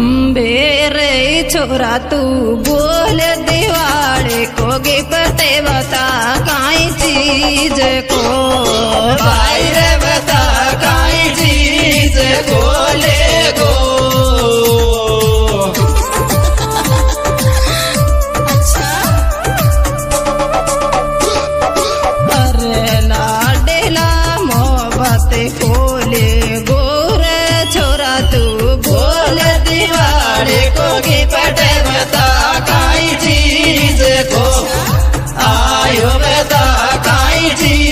अम्बे रे छोरा तू बोल दिवाले को गिफ्ट बता काई चीज को भाई रे बता काई चीज को ले गो। अच्छा अरे लाडेला मोहब्बत खोले गोर छोरा तू बोल दिवाले को गिफ्ट बता काई चीज को आयो बता काई चीज